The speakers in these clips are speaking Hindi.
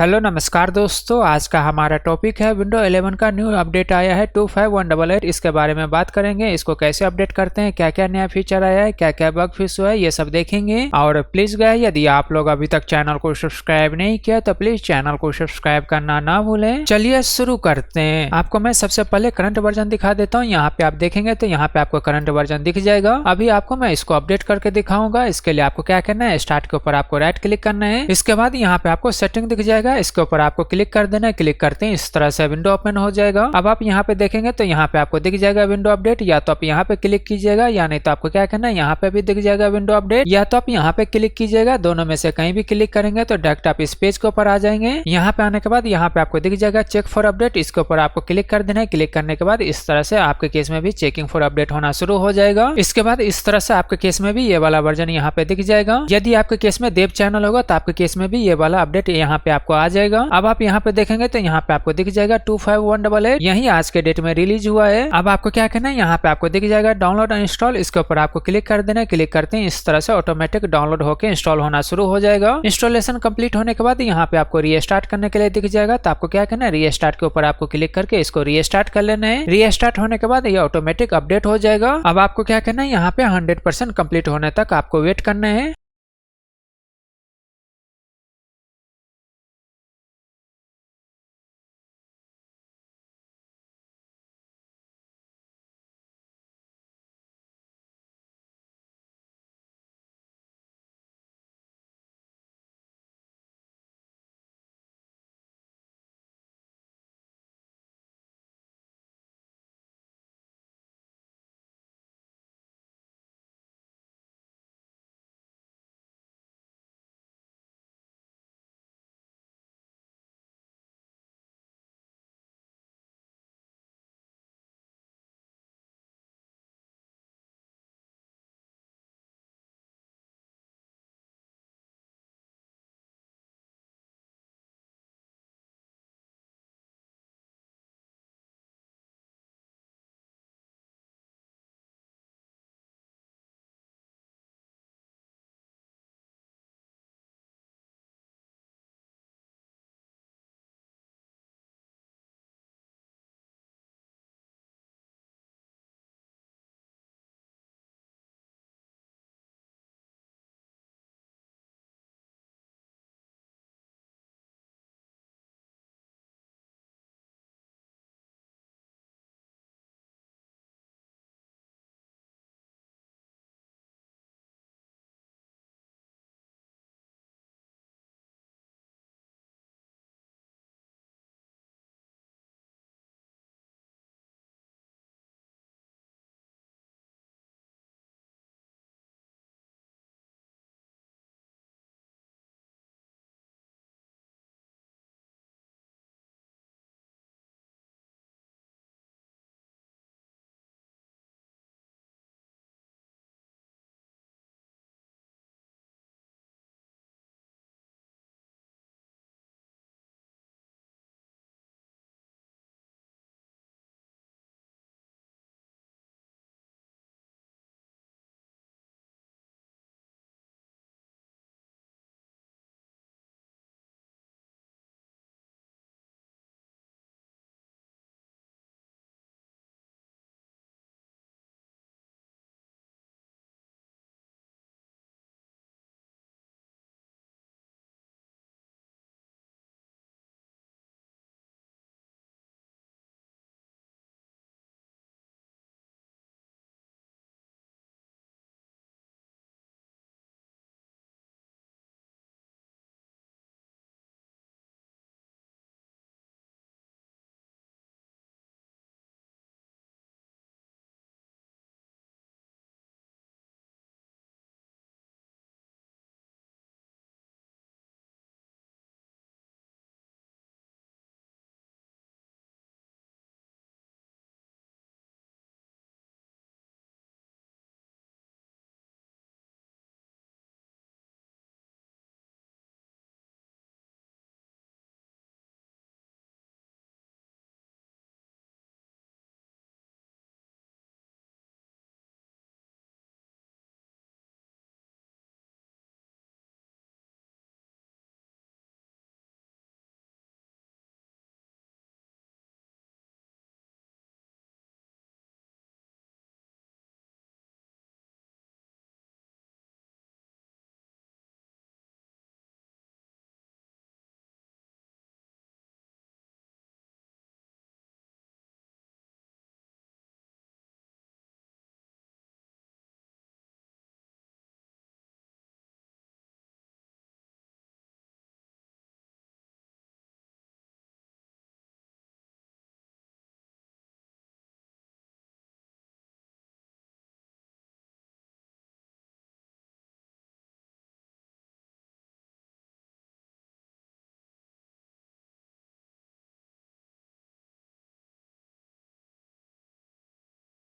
हेलो नमस्कार दोस्तों, आज का हमारा टॉपिक है विंडो 11 का न्यू अपडेट आया है 25188। इसके बारे में बात करेंगे। इसको कैसे अपडेट करते हैं, क्या क्या नया फीचर आया है, क्या क्या बग फिक्स हुआ है, ये सब देखेंगे। और प्लीज गाइस, यदि आप लोग अभी तक चैनल को सब्सक्राइब नहीं किया तो प्लीज चैनल को सब्सक्राइब करना ना भूलें। चलिए शुरू करते हैं। आपको मैं सबसे पहले करंट वर्जन दिखा देता हूँ। यहाँ पे आप देखेंगे तो यहाँ पे आपको करंट वर्जन दिख जाएगा। अभी आपको मैं इसको अपडेट करके दिखाऊंगा। इसके लिए आपको क्या करना है, स्टार्ट के ऊपर आपको राइट क्लिक करना है। इसके बाद यहाँ पे आपको सेटिंग दिख जाएगा, इसके ऊपर आपको क्लिक कर देना है। क्लिक करते हैं इस तरह से विंडो ओपन हो जाएगा। अब आप यहाँ पे देखेंगे तो यहाँ पे आपको दिख जाएगा विंडो अपडेट। या तो आप यहाँ पे क्लिक कीजिएगा या नहीं तो आपको क्या करना है, यहाँ पे भी दिख जाएगा विंडो अपडेट, या तो आप यहाँ पे क्लिक कीजिएगा। दोनों में से कहीं भी क्लिक करेंगे तो डायरेक्ट आप इस पेज के ऊपर आ जाएंगे। यहाँ पे आने के बाद यहाँ पे आपको दिख जाएगा चेक फॉर अपडेट। इसके ऊपर आपको क्लिक कर देना है। क्लिक करने के बाद इस तरह से आपके केस में भी चेकिंग फॉर अपडेट होना शुरू हो जाएगा। इसके बाद इस तरह से आपके केस में भी ये वाला वर्जन यहाँ पे दिख जाएगा। यदि आपके केस में देव चैनल होगा तो आपके केस में भी ये वाला अपडेट यहाँ पे आपको आ जाएगा। अब आप यहाँ पे देखेंगे तो यहाँ पे आपको दिख जाएगा 25188। यही आज के डेट में रिलीज हुआ है। अब आपको क्या करना है, यहाँ पे आपको दिख जाएगा डाउनलोड इंस्टॉल। इसके ऊपर आपको क्लिक कर देना है। क्लिक करते हैं इस तरह से ऑटोमेटिक डाउनलोड होकर इंस्टॉल होना शुरू हो जाएगा। इंस्टॉलेशन कंप्लीट होने के बाद यहाँ पे आपको रीस्टार्ट करने के लिए दिख जाएगा। तो आपको क्या करना है, रीस्टार्ट के ऊपर आपको क्लिक करके इसको रीस्टार्ट कर लेना है। रीस्टार्ट होने के बाद ये ऑटोमेटिक अपडेट हो जाएगा। अब आपको क्या करना है, यहाँ पे 100% कंप्लीट होने तक आपको वेट करना है।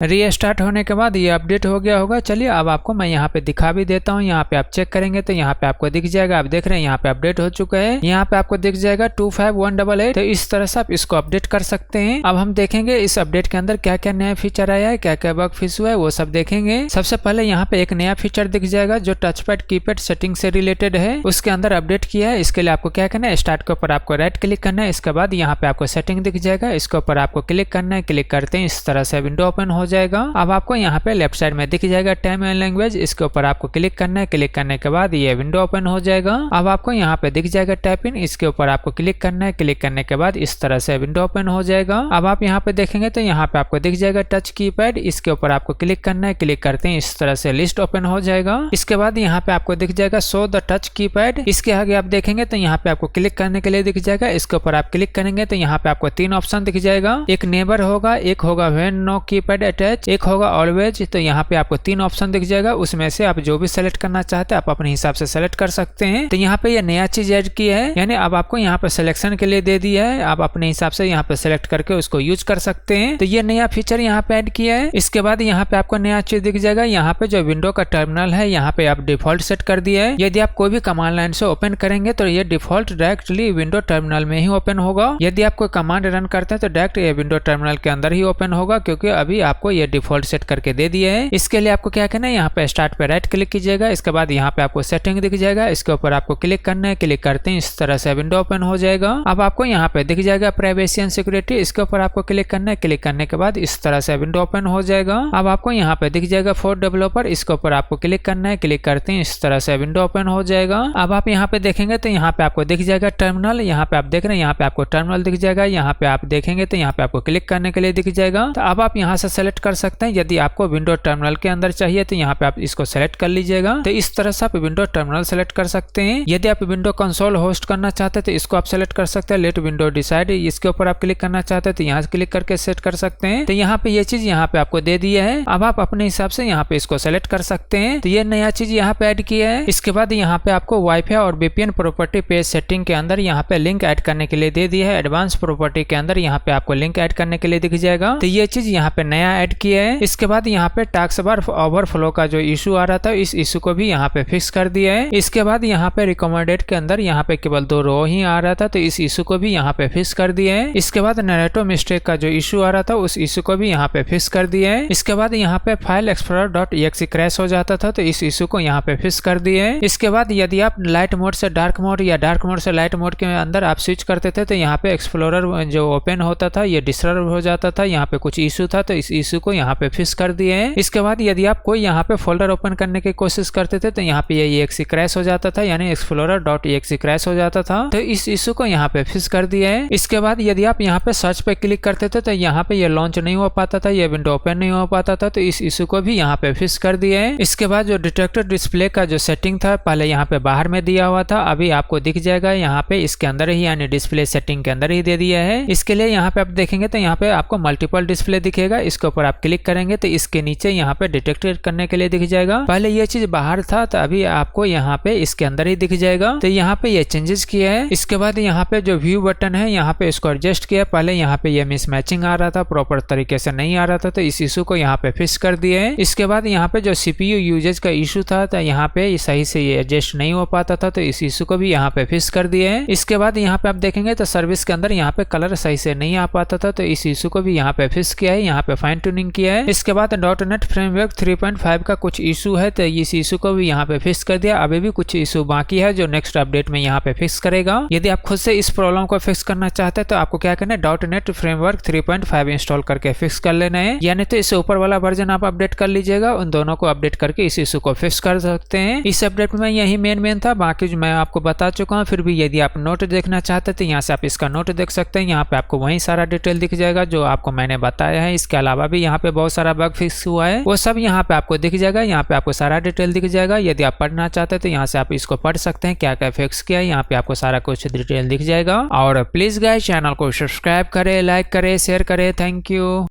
रीस्टार्ट होने के बाद ये अपडेट हो गया होगा। चलिए अब आपको मैं यहाँ पे दिखा भी देता हूँ। यहाँ पे आप चेक करेंगे तो यहाँ पे आपको दिख जाएगा, आप देख रहे हैं यहाँ पे अपडेट हो चुका है। यहाँ पे आपको दिख जाएगा 25188। तो इस तरह से आप इसको अपडेट कर सकते हैं। अब हम देखेंगे इस अपडेट के अंदर क्या क्या नया फीचर आया है, क्या क्या बग फिक्स हुआ है, वो सब देखेंगे। सबसे पहले यहाँ पे एक नया फीचर दिख जाएगा जो टचपैड कीपैड सेटिंग से रिलेटेड है, उसके अंदर अपडेट किया है। इसके लिए आपको क्या करना है, स्टार्ट के ऊपर आपको राइट क्लिक करना है। इसके बाद यहाँ पे आपको सेटिंग दिख जाएगा, इसके ऊपर आपको क्लिक करना है। क्लिक करते हैं इस तरह से विंडो ओपन हो जाएगा। अब आपको यहाँ पे लेफ्ट साइड में दिख जाएगा टाइम एंड लैंग्वेज, इसके ऊपर आपको क्लिक करना है। क्लिक करने के बाद ये विंडो ओपन हो जाएगा। अब आपको यहाँ पे दिख जाएगा टाइप इन, इसके ऊपर आपको क्लिक करना है। क्लिक करने के बाद इस तरह से विंडो ओपन हो जाएगा। अब आप यहाँ पे देखेंगे तो यहाँ पे आपको दिख जाएगा टच कीपैड, इसके ऊपर आपको क्लिक करना है। क्लिक करते हैं इस तरह से लिस्ट ओपन हो जाएगा। इसके बाद यहाँ पे आपको दिख जाएगा शो द टच कीपैड, इसके आगे आप देखेंगे तो यहाँ पे आपको क्लिक करने के लिए दिख जाएगा। इसके ऊपर आप क्लिक करेंगे तो यहाँ पे आपको 3 ऑप्शन दिख जाएगा, एक नेबर होगा, एक होगा व्हेन नो कीपैड अटैच, एक होगा ऑलवेज। तो यहाँ पे आपको 3 ऑप्शन दिख जाएगा, उसमें से आप जो भी सेलेक्ट करना चाहते हैं आप अपने हिसाब से सेलेक्ट कर सकते हैं। तो यहाँ पे ये नया चीज ऐड की है, यानी अब आपको यहाँ पे सिलेक्शन के लिए दे दिया है, आप अपने हिसाब से यहाँ पे सेलेक्ट करके उसको यूज कर सकते हैं। तो ये नया फीचर यहाँ पे ऐड किया है। इसके बाद यहाँ पे आपको नया चीज दिख जाएगा, यहाँ पे जो विंडो का टर्मिनल है यहाँ पे आप डिफॉल्ट सेट कर दिया है। यदि आप कोई भी कमांड लाइन से ओपन करेंगे तो ये डिफॉल्ट डायरेक्टली विंडो टर्मिनल में ही ओपन होगा। यदि आप कोई कमांड रन करते हैं तो डायरेक्ट ये विंडो टर्मिनल के अंदर ही ओपन होगा, क्योंकि अभी आपको ये डिफॉल्ट सेट करके दे दिया है। इसके लिए आपको क्या करना है, यहाँ पे स्टार्ट पे राइट क्लिक कीजिएगा। इसके बाद यहाँ पे आपको सेटिंग दिख जाएगा, इसके ऊपर आपको क्लिक करना है। क्लिक करते हैं इस तरह से विंडो ओपन हो जाएगा। अब आपको यहाँ पे दिख जाएगा प्राइवेसी एंड सिक्योरिटी, इसके ऊपर आपको क्लिक करना है। क्लिक करने के बाद इस तरह से विंडो ओपन हो जाएगा। अब आपको यहाँ पे दिख जाएगा फॉर डेवलपर, इसके ऊपर आपको क्लिक करना है। क्लिक करते हैं इस तरह से विंडो ओपन हो जाएगा। अब आप यहाँ पे देखेंगे तो यहाँ पे आपको दिख जाएगा टर्मिनल, यहाँ पे आप देख रहे हैं यहाँ पे आपको टर्मिनल दिख जाएगा। यहाँ पे आप देखेंगे तो यहाँ पे आपको क्लिक करने के लिए दिख जाएगा। तो अब आप यहाँ से सेलेक्ट कर सकते हैं, यदि आपको विंडो टर्मिनल के अंदर चाहिए तो यहाँ पे आप इसको सेलेक्ट कर लीजिएगा। तो इस तरह से आप विंडो टर्मिनल सेलेक्ट कर सकते हैं। यदि आप विंडो कंसोल होस्ट करना चाहते हैं तो इसको आप सेलेक्ट कर सकते हैं, लेट विंडो डिसाइड, इसके ऊपर आप क्लिक करना चाहते हैं तो यहाँ से क्लिक करके सेट कर सकते हैं। तो यहाँ पे ये चीज यहाँ पे आपको दे दिया है। अब आप अपने हिसाब से यहाँ पे इसको सेलेक्ट कर सकते हैं। तो ये नया चीज यहाँ पे ऐड किया है। इसके बाद यहाँ पे आपको वाईफाई और वीपीएन प्रॉपर्टी पेज सेटिंग के अंदर यहाँ पे लिंक ऐड करने के लिए दे दिया है। एडवांस प्रॉपर्टी के अंदर यहाँ पे आपको लिंक ऐड करने के लिए दिख जाएगा। तो ये चीज यहाँ पे नया ऐड किया है। इसके बाद यहाँ पे टास्क बार ओवरफ्लो का जो इशू आ रहा था, इस इशू को भी यहाँ पे फिक्स कर दिया है। इसके बाद यहाँ पे रिकमेंडेड के अंदर यहाँ पे केवल 2 रो ही आ रहा था, तो इस इशू को भी यहाँ पे फिक्स कर दिया है। इसके बाद नरेटो मिस्टेक का जो इशू आ रहा था, उस इशू को भी यहाँ पे फिक्स कर दिया है। इसके बाद यहाँ पे फाइल explorer.exe क्रैश हो जाता था, तो इस इशू को यहाँ पे फिक्स कर दिया है। इसके बाद यदि आप लाइट मोड से डार्क मोड या डार्क मोड से लाइट मोड के अंदर आप स्विच करते थे तो यहाँ पे एक्सप्लोरर जो ओपन होता था ये डिस्टर्ब हो जाता था, यहाँ पे कुछ इशू था, तो इस इशू को यहाँ पे फिक्स कर दिए हैं। इसके बाद यदि आप कोई यहाँ पे फोल्डर ओपन करने की कोशिश करते थे तो यहाँ पे ये exe क्रैश हो जाता था, यानी explorer.exe क्रैश हो जाता था, तो इस इशू को यहाँ पे फिक्स कर दिया है। इसके बाद यदि आप यहाँ पे सर्च पे क्लिक करते थे तो यहाँ पे ये लॉन्च नहीं हो पाता था, ये विंडो ओपन नहीं हो पाता था, तो इस इशू को भी यहाँ पे फिक्स कर दिया है। इसके बाद जो डिटेक्टर डिस्प्ले का जो सेटिंग था पहले यहाँ पे बाहर में दिया हुआ था, अभी आपको दिख जाएगा यहाँ पे इसके अंदर ही, यानी डिस्प्ले सेटिंग के अंदर ही दे दिया है। इसके लिए यहाँ पे आप देखेंगे तो यहाँ पे आपको मल्टीपल डिस्प्ले दिखेगा, इसके ऊपर आप क्लिक करेंगे तो इसके नीचे यहाँ पे डिटेक्ट करने के लिए दिख जाएगा। पहले ये चीज बाहर था तो अभी आपको यहाँ पे इसके अंदर ही दिख जाएगा। तो यहाँ पे ये चेंजेस किया है। इसके बाद यहाँ पे जो व्यू बटन है यहाँ पे इसको एडजस्ट किया, पहले यहाँ पे ये मिसमैचिंग आ रहा था, प्रॉपर तरीके से नहीं आ रहा था, तो इस इशू को यहाँ पे फिक्स कर दिए है। इसके बाद यहाँ पे जो CPU यूजेज का इशू था तो यहाँ पे सही से ये एडजस्ट नहीं हो पाता था, तो इस इशू को भी यहाँ पे फिक्स कर दिए है। इसके बाद यहाँ पे आप देखेंगे तो सर्विस के अंदर यहाँ पे कलर सही से नहीं आ पाता था, तो इस इशू को भी यहाँ पे फिक्स किया है, यहाँ पे फाइन ट्यूनिंग किया है। इसके बाद .NET फ्रेमवर्क 3.5 का कुछ इशू है, तो इस इशू को भी यहाँ पे फिक्स कर दिया। अभी भी कुछ इशू बाकी है जो नेक्स्ट अपडेट में यहाँ पे फिक्स करेगा। यदि आप खुद से इस प्रॉब्लम को फिक्स करना चाहते हैं तो आपको क्या करना है, .NET फ्रेमवर्क 3.5 इंस्टॉल करके फिक्स कर लेना है, यानी तो इससे ऊपर वाला वर्जन आप अपडेट कर लीजिएगा, उन दोनों को अपडेट करके इस इशू को फिक्स कर सकते हैं। इस अपडेट में यही मेन था, बाकी जो मैं आपको बता चुका हूँ। फिर भी यदि आप नोट देखना चाहते हैं तो यहाँ से आप इसका नोट देख सकते हैं, यहाँ पे आपको वही सारा डिटेल दिख जाएगा जो आपको मैंने बताया है। इसके अलावा भी यहाँ पे बहुत सारा बग फिक्स हुआ है, वो सब यहाँ पे आपको दिख जाएगा, यहाँ पे आपको सारा डिटेल दिख जाएगा। यदि आप पढ़ना चाहते हैं तो यहाँ से आप इसको पढ़ सकते हैं, क्या क्या फिक्स किया है, यहाँ पे आपको सारा कुछ डिटेल दिख जाएगा। और प्लीज गाइस चैनल को सब्सक्राइब करें, लाइक करें, शेयर करें। Thank you.